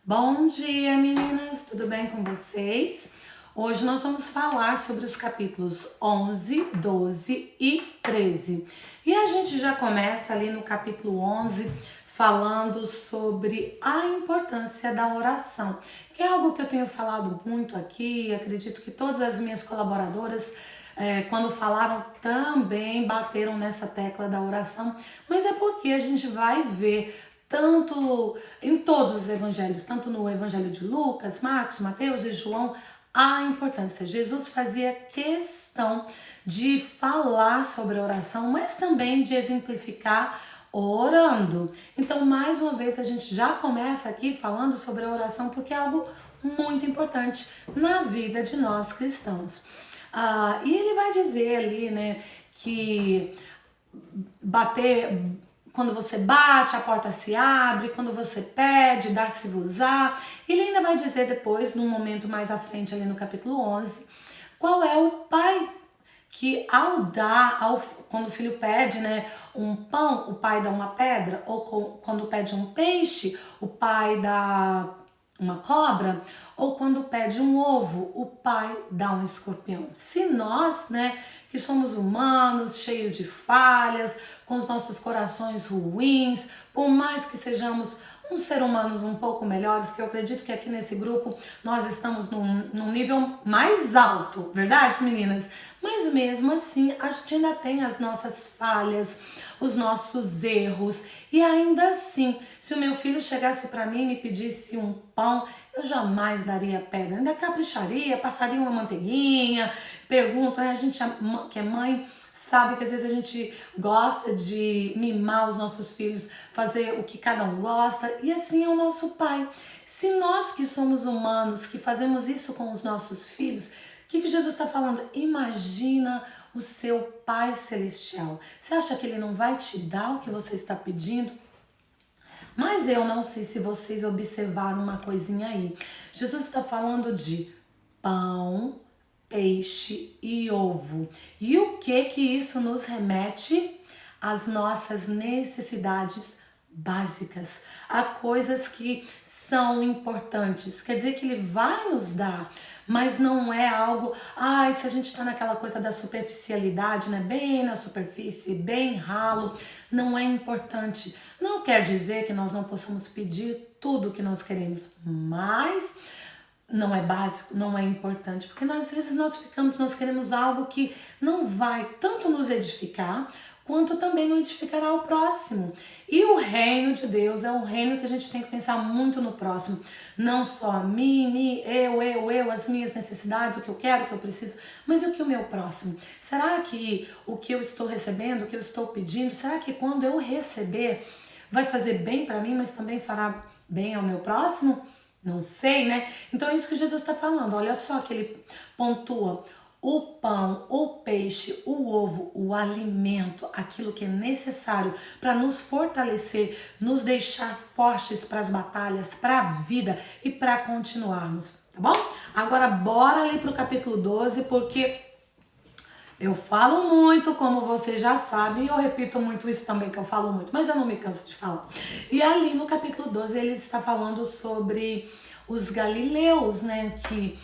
Bom dia, meninas! Tudo bem com vocês? Hoje nós vamos falar sobre os capítulos 11, 12 e 13. E a gente já começa ali no capítulo 11 falando sobre a importância da oração, que é algo que eu tenho falado muito aqui. Acredito que todas as minhas colaboradoras quando falaram também bateram nessa tecla da oração, mas é porque a gente vai ver tanto em todos os evangelhos, tanto no evangelho de Lucas, Marcos, Mateus e João, a importância. Jesus fazia questão de falar sobre a oração, mas também de exemplificar orando. Então, mais uma vez, a gente já começa aqui falando sobre a oração, porque é algo muito importante na vida de nós cristãos. E ele vai dizer ali, né, que quando você bate, a porta se abre, quando você pede, dar-se-vos-á. Ele ainda vai dizer depois, num momento mais à frente, ali no capítulo 11, qual é o pai que quando o filho pede, né, um pão, o pai dá uma pedra, ou quando pede um peixe, o pai dá uma cobra, ou quando pede um ovo, o pai dá um escorpião. Se nós, né, que somos humanos, cheios de falhas, com os nossos corações ruins, por mais que sejamos uns seres humanos um pouco melhores, que eu acredito que aqui nesse grupo nós estamos num nível mais alto, verdade, meninas? Mas mesmo assim, a gente ainda tem as nossas falhas, os nossos erros, e ainda assim, se o meu filho chegasse para mim e me pedisse um pão, eu jamais daria pedra, ainda capricharia, passaria uma manteiguinha, pergunto, a gente que é mãe, sabe que às vezes a gente gosta de mimar os nossos filhos, fazer o que cada um gosta, e assim é o nosso pai. Se nós que somos humanos, que fazemos isso com os nossos filhos, o que Jesus está falando? Imagina o seu Pai Celestial. Você acha que Ele não vai te dar o que você está pedindo? Mas eu não sei se vocês observaram uma coisinha aí. Jesus está falando de pão, peixe e ovo. E o que isso nos remete? Às nossas necessidades básicas, a coisas que são importantes. Quer dizer que ele vai nos dar, mas não é algo, se a gente tá naquela coisa da superficialidade, né, bem na superfície, bem ralo, não é importante. Não quer dizer que nós não possamos pedir tudo o que nós queremos, mas não é básico, não é importante, porque às vezes nós queremos algo que não vai tanto nos edificar, quanto também não edificará o próximo. E o reino de Deus é um reino que a gente tem que pensar muito no próximo. Não só mim, eu, as minhas necessidades, o que eu quero, o que eu preciso, mas o que o meu próximo? Será que o que eu estou recebendo, o que eu estou pedindo, será que quando eu receber vai fazer bem para mim, mas também fará bem ao meu próximo? Não sei, né? Então é isso que Jesus está falando. Olha só que ele pontua o pão, o peixe, o ovo, o alimento, aquilo que é necessário para nos fortalecer, nos deixar fortes para as batalhas, para a vida e para continuarmos, tá bom? Agora bora ali pro capítulo 12, porque eu falo muito, como vocês já sabem, e eu repito muito isso também, que eu falo muito, mas eu não me canso de falar. E ali no capítulo 12 ele está falando sobre os galileus, né, que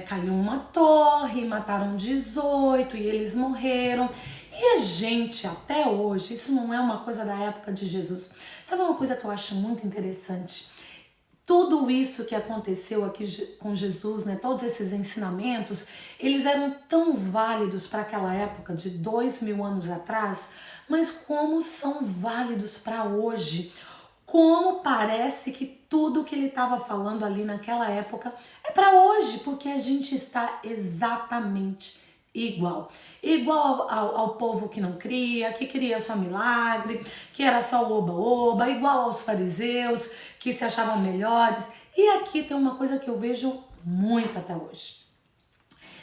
caiu uma torre, mataram 18 e eles morreram. E a gente, até hoje, isso não é uma coisa da época de Jesus. Sabe uma coisa que eu acho muito interessante? Tudo isso que aconteceu aqui com Jesus, né, todos esses ensinamentos, eles eram tão válidos para aquela época de 2000 anos atrás, mas como são válidos para hoje? Como parece que tudo que ele estava falando ali naquela época é para hoje, porque a gente está exatamente igual. Igual ao povo que não cria, que queria só milagre, que era só o oba-oba, igual aos fariseus, que se achavam melhores. E aqui tem uma coisa que eu vejo muito até hoje.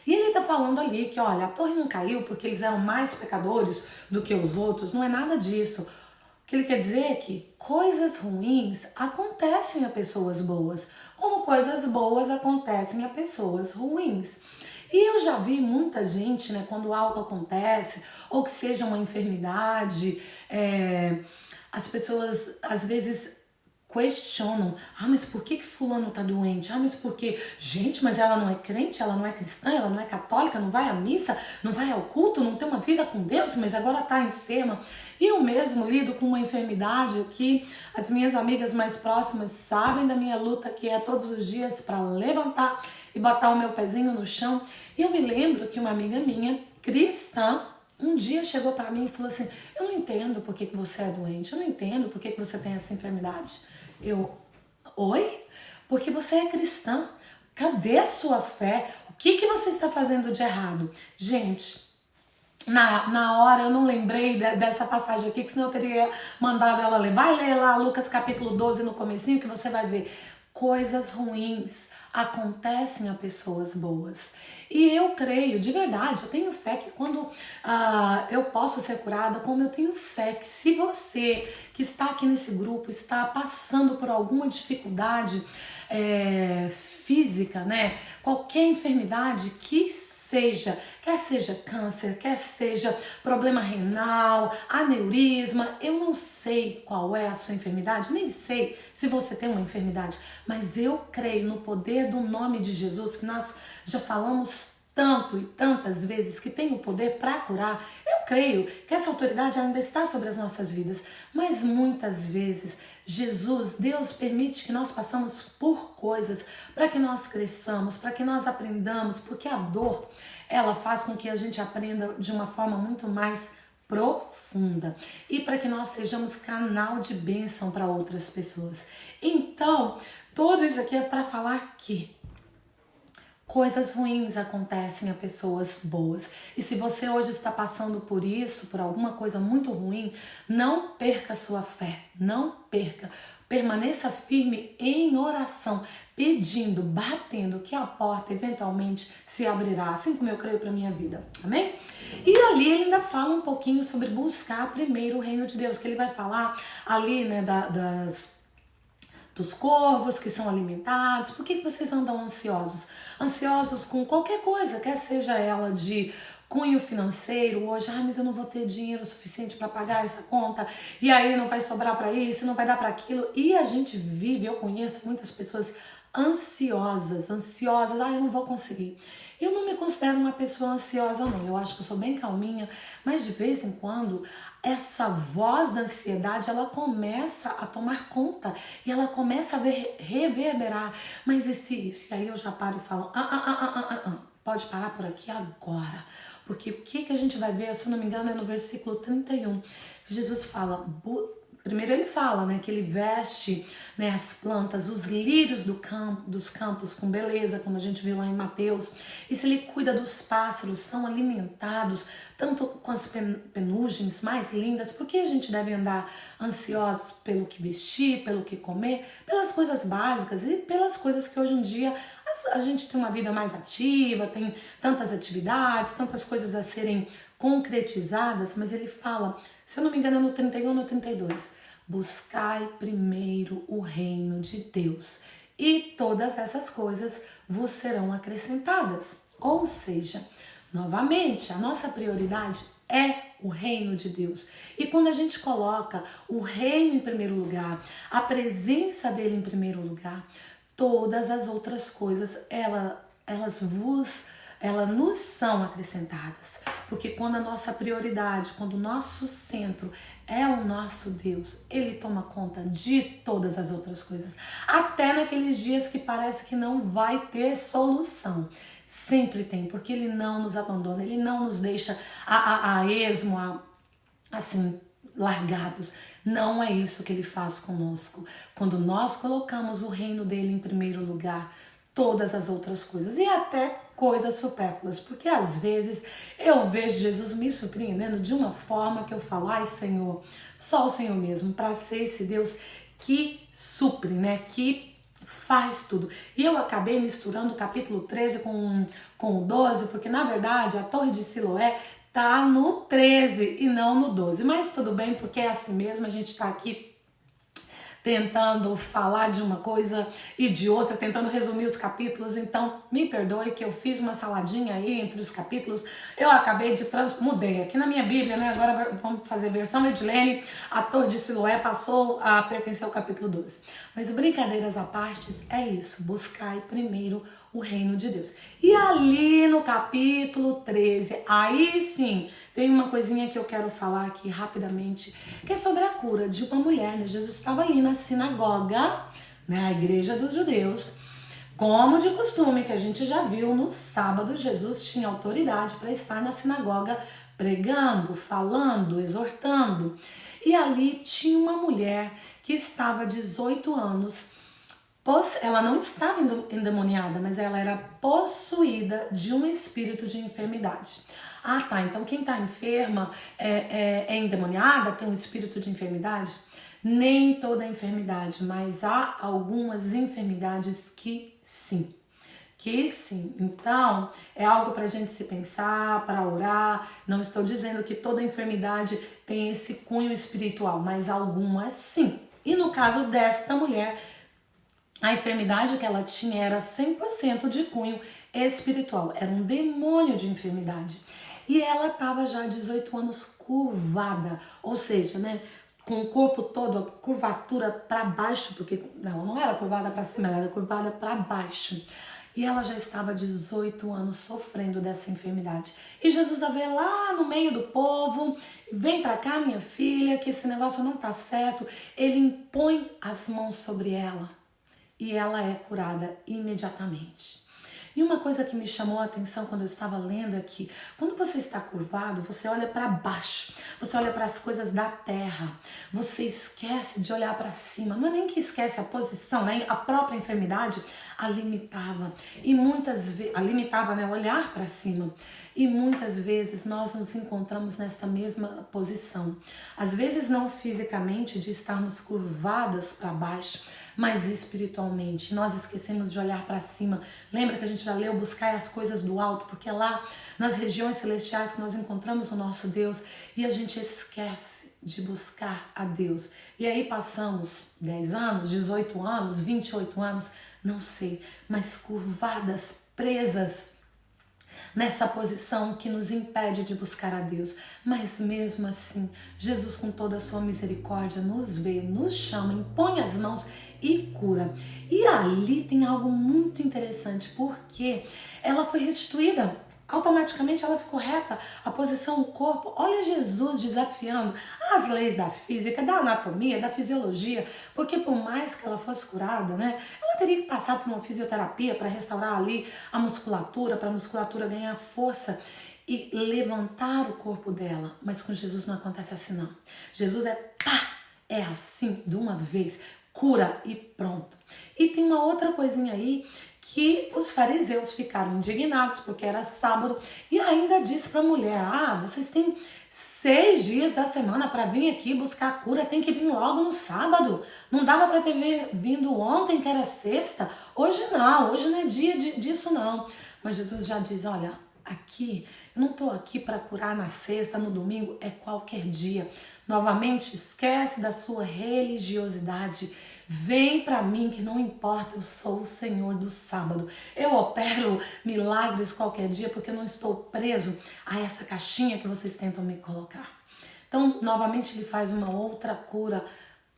E ele está falando ali que, olha, a torre não caiu porque eles eram mais pecadores do que os outros, não é nada disso. O que ele quer dizer é que coisas ruins acontecem a pessoas boas, como coisas boas acontecem a pessoas ruins. E eu já vi muita gente, né, quando algo acontece, ou que seja uma enfermidade, as pessoas às vezes questionam. Ah, mas por que fulano tá doente? Ah, mas por quê? Gente, mas ela não é crente, ela não é cristã, ela não é católica, não vai à missa, não vai ao culto, não tem uma vida com Deus, mas agora tá enferma. E eu mesmo lido com uma enfermidade que as minhas amigas mais próximas sabem da minha luta, que é todos os dias para levantar e botar o meu pezinho no chão. E eu me lembro que uma amiga minha, cristã, um dia chegou para mim e falou assim: eu não entendo por que você é doente, eu não entendo por que você tem essa enfermidade. Oi? Porque você é cristã. Cadê a sua fé? O que você está fazendo de errado? Gente, na hora eu não lembrei dessa passagem aqui, que senão eu teria mandado ela ler. Vai ler lá Lucas capítulo 12 no comecinho, que você vai ver. Coisas ruins acontecem a pessoas boas. E eu creio, de verdade, eu tenho fé que quando eu posso ser curada, como eu tenho fé que se você que está aqui nesse grupo está passando por alguma dificuldade física, né? Qualquer enfermidade que seja, quer seja câncer, quer seja problema renal, aneurisma, eu não sei qual é a sua enfermidade, nem sei se você tem uma enfermidade, mas eu creio no poder do nome de Jesus, que nós já falamos tanto e tantas vezes, que tem o poder para curar. Eu creio que essa autoridade ainda está sobre as nossas vidas, mas muitas vezes Jesus, Deus permite que nós passamos por coisas para que nós cresçamos, para que nós aprendamos, porque a dor, ela faz com que a gente aprenda de uma forma muito mais profunda e para que nós sejamos canal de bênção para outras pessoas. Então, tudo isso aqui é para falar que coisas ruins acontecem a pessoas boas. E se você hoje está passando por isso, por alguma coisa muito ruim, não perca a sua fé. Não perca. Permaneça firme em oração, pedindo, batendo que a porta eventualmente se abrirá, assim como eu creio para minha vida. Amém? E ali ele ainda fala um pouquinho sobre buscar primeiro o reino de Deus, que ele vai falar ali, né, dos corvos que são alimentados. Por que vocês andam ansiosos? Ansiosos com qualquer coisa, quer seja ela de cunho financeiro, hoje, mas eu não vou ter dinheiro suficiente para pagar essa conta, e aí não vai sobrar para isso, não vai dar para aquilo. E a gente vive, eu conheço muitas pessoas ansiosas, eu não vou conseguir. Eu não me considero uma pessoa ansiosa não, eu acho que eu sou bem calminha, mas de vez em quando essa voz da ansiedade, ela começa a tomar conta e ela começa a reverberar, mas e se isso? E aí eu já paro e falo, pode parar por aqui agora, porque o que a gente vai ver, se eu não me engano é no versículo 31, Jesus fala, primeiro ele fala, né, que ele veste, né, as plantas, os lírios dos campos com beleza, como a gente viu lá em Mateus. E se ele cuida dos pássaros, são alimentados, tanto com as penugens mais lindas. Por que a gente deve andar ansiosos pelo que vestir, pelo que comer? Pelas coisas básicas e pelas coisas que hoje em dia a gente tem uma vida mais ativa, tem tantas atividades, tantas coisas a serem concretizadas, mas ele fala, se eu não me engano é no 31 ou no 32, buscai primeiro o reino de Deus e todas essas coisas vos serão acrescentadas. Ou seja, novamente, a nossa prioridade é o reino de Deus. E quando a gente coloca o reino em primeiro lugar, a presença dele em primeiro lugar, todas as outras coisas, elas nos são acrescentadas. Porque quando a nossa prioridade, quando o nosso centro é o nosso Deus, ele toma conta de todas as outras coisas. Até naqueles dias que parece que não vai ter solução. Sempre tem, porque ele não nos abandona, ele não nos deixa a esmo, assim, largados. Não é isso que ele faz conosco. Quando nós colocamos o reino dele em primeiro lugar, todas as outras coisas, e até coisas supérfluas, porque às vezes eu vejo Jesus me surpreendendo de uma forma que eu falo, ai Senhor, só o Senhor mesmo, para ser esse Deus que supre, né, que faz tudo. E eu acabei misturando o capítulo 13 com o 12, porque na verdade a Torre de Siloé tá no 13 e não no 12, mas tudo bem, porque é assim mesmo, a gente tá aqui tentando falar de uma coisa e de outra, tentando resumir os capítulos. Então, me perdoe que eu fiz uma saladinha aí entre os capítulos. Eu acabei de mudei aqui na minha Bíblia, né? Agora vamos fazer versão Edilene, a Torre de Siloé passou a pertencer ao capítulo 12. Mas brincadeiras à parte, é isso. Buscai primeiro o reino de Deus. E ali no capítulo 13, aí sim, tem uma coisinha que eu quero falar aqui rapidamente, que é sobre a cura de uma mulher, né? Jesus estava ali na sinagoga, né? A igreja dos judeus. Como de costume, que a gente já viu no sábado, Jesus tinha autoridade para estar na sinagoga pregando, falando, exortando. E ali tinha uma mulher que estava 18 anos. Ela não estava endemoniada, mas ela era possuída de um espírito de enfermidade. Ah, tá. Então quem está enferma é endemoniada, tem um espírito de enfermidade? Nem toda enfermidade, mas há algumas enfermidades que sim. Que sim. Então, é algo para a gente se pensar, para orar. Não estou dizendo que toda enfermidade tem esse cunho espiritual, mas algumas sim. E no caso desta mulher, a enfermidade que ela tinha era 100% de cunho espiritual. Era um demônio de enfermidade. E ela estava já 18 anos curvada, ou seja, né, com o corpo todo, a curvatura para baixo, porque não era curvada para cima, ela era curvada para baixo. E ela já estava 18 anos sofrendo dessa enfermidade. E Jesus a vê lá no meio do povo, vem para cá, minha filha, que esse negócio não tá certo. Ele impõe as mãos sobre ela e ela é curada imediatamente. E uma coisa que me chamou a atenção quando eu estava lendo é que quando você está curvado, você olha para baixo, você olha para as coisas da terra, você esquece de olhar para cima. Não é nem que esquece a posição, né? A própria enfermidade a limitava. E muitas vezes, a limitava, né? Olhar para cima. E muitas vezes nós nos encontramos nesta mesma posição. Às vezes não fisicamente de estarmos curvadas para baixo, mas espiritualmente. Nós esquecemos de olhar para cima. Lembra que a gente já leu buscar as coisas do alto, porque é lá nas regiões celestiais que nós encontramos o nosso Deus e a gente esquece de buscar a Deus. E aí passamos 10 anos, 18 anos, 28 anos, não sei, mas curvadas, presas nessa posição que nos impede de buscar a Deus. Mas mesmo assim, Jesus com toda a sua misericórdia nos vê, nos chama, impõe as mãos e cura. E ali tem algo muito interessante, porque ela foi restituída. Automaticamente ela ficou reta, a posição, o corpo. Olha Jesus desafiando as leis da física, da anatomia, da fisiologia, porque por mais que ela fosse curada, né, ela teria que passar por uma fisioterapia para restaurar ali a musculatura, para a musculatura ganhar força e levantar o corpo dela. Mas com Jesus não acontece assim não. Jesus é assim, de uma vez, cura e pronto. E tem uma outra coisinha aí que os fariseus ficaram indignados porque era sábado e ainda disse para a mulher: vocês têm 6 dias da semana para vir aqui buscar a cura, tem que vir logo no sábado. Não dava para ter vindo ontem, que era sexta. Hoje não é dia disso não. Mas Jesus já diz: olha, aqui, eu não estou aqui para curar na sexta, no domingo, é qualquer dia. Novamente, esquece da sua religiosidade. Vem para mim que não importa, eu sou o Senhor do sábado. Eu opero milagres qualquer dia porque eu não estou preso a essa caixinha que vocês tentam me colocar. Então, novamente, ele faz uma outra cura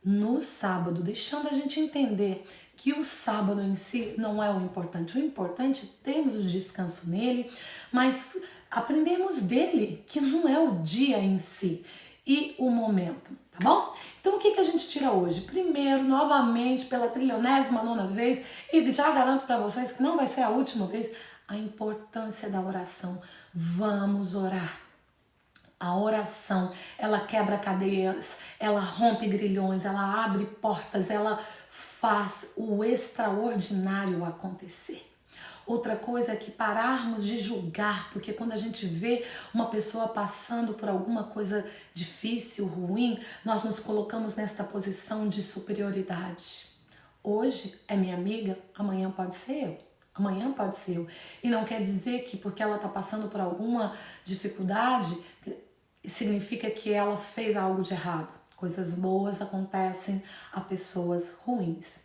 no sábado, deixando a gente entender que o sábado em si não é o importante. O importante é termos o descanso nele, mas aprendemos dele que não é o dia em si e o momento, tá bom? Então o que a gente tira hoje? Primeiro, novamente, pela 39ª vez, e já garanto para vocês que não vai ser a última vez, a importância da oração. Vamos orar. A oração, ela quebra cadeias, ela rompe grilhões, ela abre portas, ela faz o extraordinário acontecer. Outra coisa é que pararmos de julgar, porque quando a gente vê uma pessoa passando por alguma coisa difícil, ruim, nós nos colocamos nesta posição de superioridade. Hoje é minha amiga, amanhã pode ser eu. Amanhã pode ser eu. E não quer dizer que porque ela está passando por alguma dificuldade, significa que ela fez algo de errado. Coisas boas acontecem a pessoas ruins.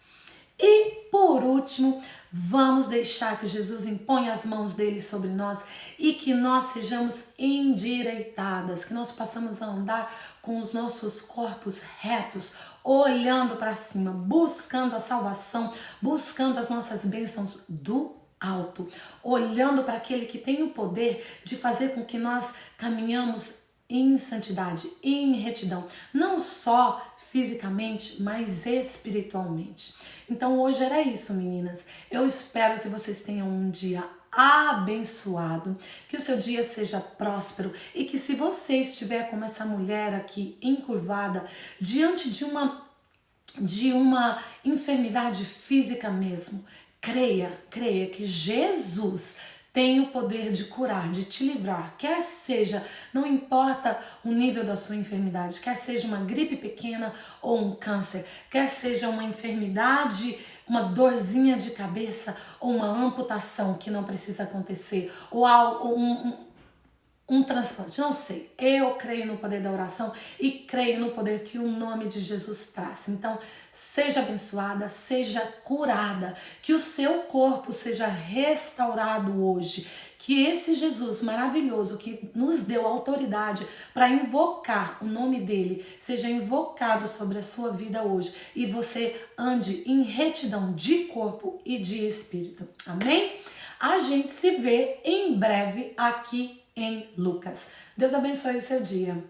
E por último, vamos deixar que Jesus imponha as mãos dele sobre nós e que nós sejamos endireitadas, que nós possamos andar com os nossos corpos retos, olhando para cima, buscando a salvação, buscando as nossas bênçãos do alto, olhando para aquele que tem o poder de fazer com que nós caminhamos em santidade, em retidão, não só fisicamente, mas espiritualmente. Então hoje era isso, meninas. Eu espero que vocês tenham um dia abençoado, que o seu dia seja próspero e que, se você estiver como essa mulher aqui encurvada diante de uma enfermidade física mesmo, creia que Jesus tem o poder de curar, de te livrar, quer seja, não importa o nível da sua enfermidade, quer seja uma gripe pequena ou um câncer, quer seja uma enfermidade, uma dorzinha de cabeça ou uma amputação que não precisa acontecer, ou um transplante, não sei. Eu creio no poder da oração e creio no poder que o nome de Jesus traz. Então, seja abençoada, seja curada, que o seu corpo seja restaurado hoje, que esse Jesus maravilhoso que nos deu autoridade para invocar o nome dele, seja invocado sobre a sua vida hoje e você ande em retidão de corpo e de espírito. Amém? A gente se vê em breve aqui em Lucas. Deus abençoe o seu dia.